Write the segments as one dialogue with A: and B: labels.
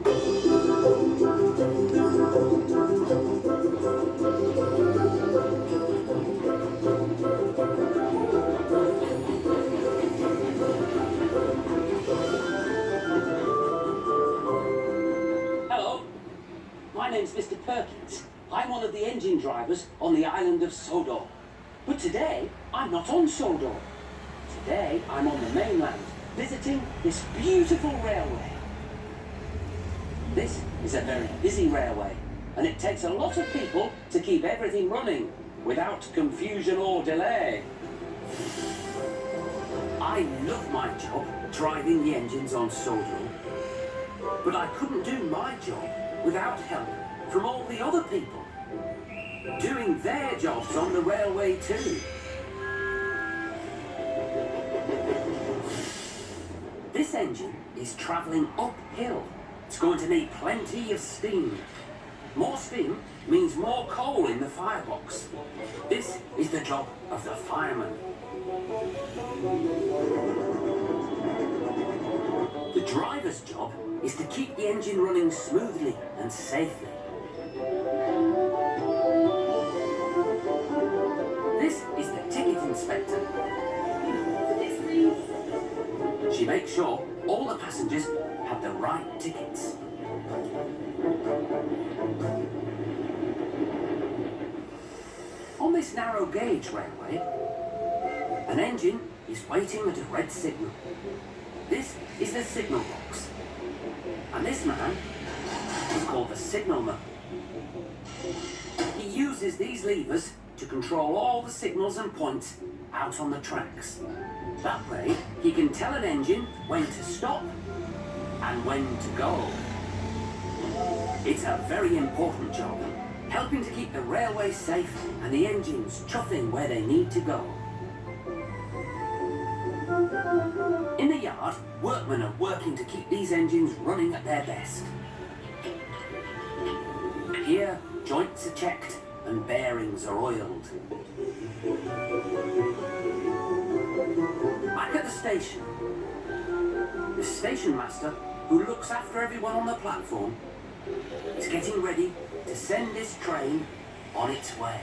A: Hello, my name's Mr. Perkins. I'm one of the engine drivers on the island of Sodor. But today, I'm not on Sodor. Today, I'm on the mainland, visiting this beautiful railway. This is a very busy railway, and it takes a lot of people to keep everything running without confusion or delay. I love my job driving the engines on Sodor, but I couldn't do my job without help from all the other people doing their jobs on the railway too. This engine is travelling uphill. It's going to need plenty of steam. More steam means more coal in the firebox. This is the job of the fireman. The driver's job is to keep the engine running smoothly and safely. This is the ticket inspector. She makes sure all the passengers have the right tickets. On this narrow gauge railway, an engine is waiting at a red signal. This is the signal box. And this man is called the signalman. He uses these levers to control all the signals and points out on the tracks. That way, he can tell an engine when to stop and when to go. It's a very important job, helping to keep the railway safe and the engines chuffing where they need to go. In the yard, workmen are working to keep these engines running at their best. Here, joints are checked and bearings are oiled. Back at the station master, who looks after everyone on the platform, is getting ready to send this train on its way.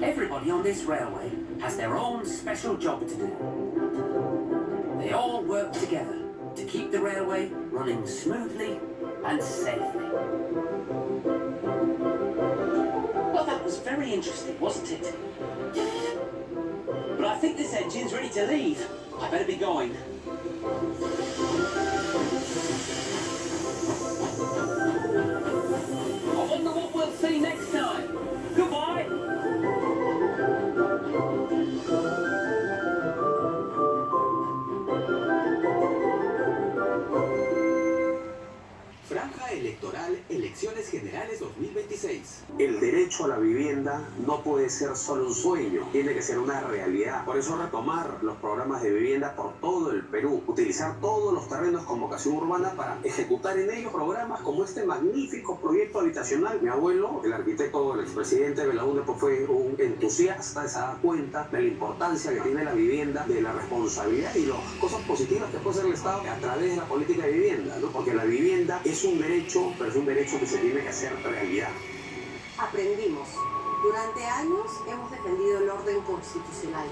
A: Everybody on this railway has their own special job to do. They all work together to keep the railway running smoothly and safely. Well, that was very interesting, wasn't it? But I think this engine's ready to leave. I better be going. I wonder what we'll see next time. Goodbye.
B: Franja electoral, elecciones generales 2026.
C: El derecho a la vivienda no puede ser solo un sueño, tiene que ser una realidad. Por eso retomar los programas de vivienda por todo el Perú, utilizar todos los terrenos con vocación urbana para ejecutar en ellos programas como este magnífico proyecto habitacional. Mi abuelo, el arquitecto, el expresidente Belaúnde, pues fue un entusiasta, se da cuenta de la importancia que tiene la vivienda, de la responsabilidad y las cosas positivas que puede hacer el Estado a través de la política de vivienda, ¿no? Porque la vivienda es un derecho, pero es un derecho que se tiene que hacer realidad.
D: Aprendimos. Durante años hemos defendido el orden constitucional,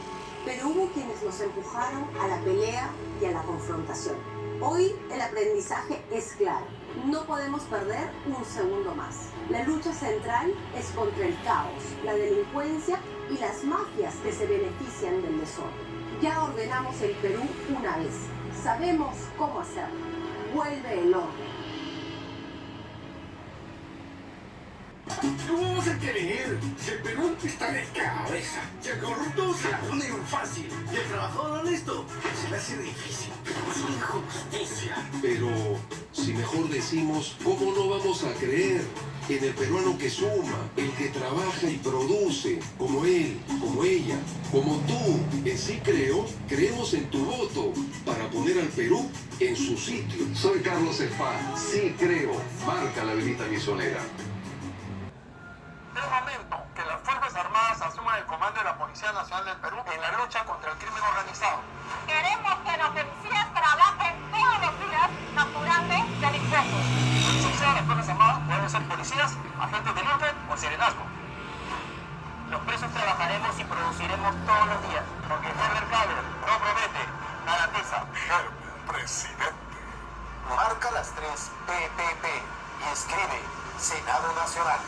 D: pero hubo quienes nos empujaron a la pelea y a la confrontación. Hoy el aprendizaje es claro. No podemos perder un segundo más. La lucha central es contra el caos, la delincuencia y las mafias que se benefician del desorden. Ya ordenamos el Perú una vez. Sabemos cómo hacerlo. Vuelve el orden.
E: ¿Cómo vamos a creer? Si el Perú está de cabeza, si el corrupto se la pone fácil y el trabajador honesto se le hace difícil. Es injusticia.
F: Pero si mejor decimos, ¿cómo no vamos a creer en el peruano que suma, el que trabaja y produce, como él, como ella, como tú? En Sí Creo, creemos en tu voto para poner al Perú en su sitio. Soy Carlos Spa, Sí Creo, marca la velita misionera.
E: Es momento que las Fuerzas Armadas asuman el comando de la Policía Nacional del Perú en la lucha
G: lucha contra el crimen organizado.
H: Queremos que los policías trabajen todos los días capturando delincuentes.
G: Los policías de las Fuerzas Armadas pueden ser policías, agentes de lucha o serenazgo. Los presos trabajaremos y produciremos todos los días, porque Herbert no promete, garantiza.
E: Herbert, presidente.
G: Marca las 3 PPP y escribe Senado Nacional.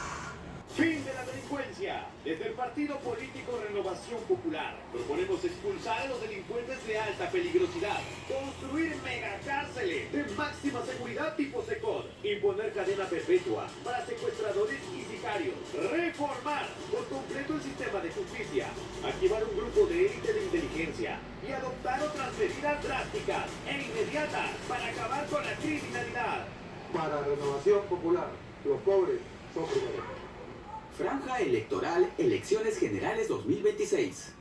I: Fin de la delincuencia. Desde el partido político Renovación Popular proponemos expulsar a los delincuentes de alta peligrosidad, construir megacárceles de máxima seguridad tipo SECOD, imponer cadena perpetua para secuestradores y sicarios, reformar por completo el sistema de justicia, activar un grupo de élite de inteligencia y adoptar otras medidas drásticas e inmediatas para acabar con la criminalidad.
J: Para Renovación Popular, los pobres son primero.
B: Franja electoral, elecciones generales 2026.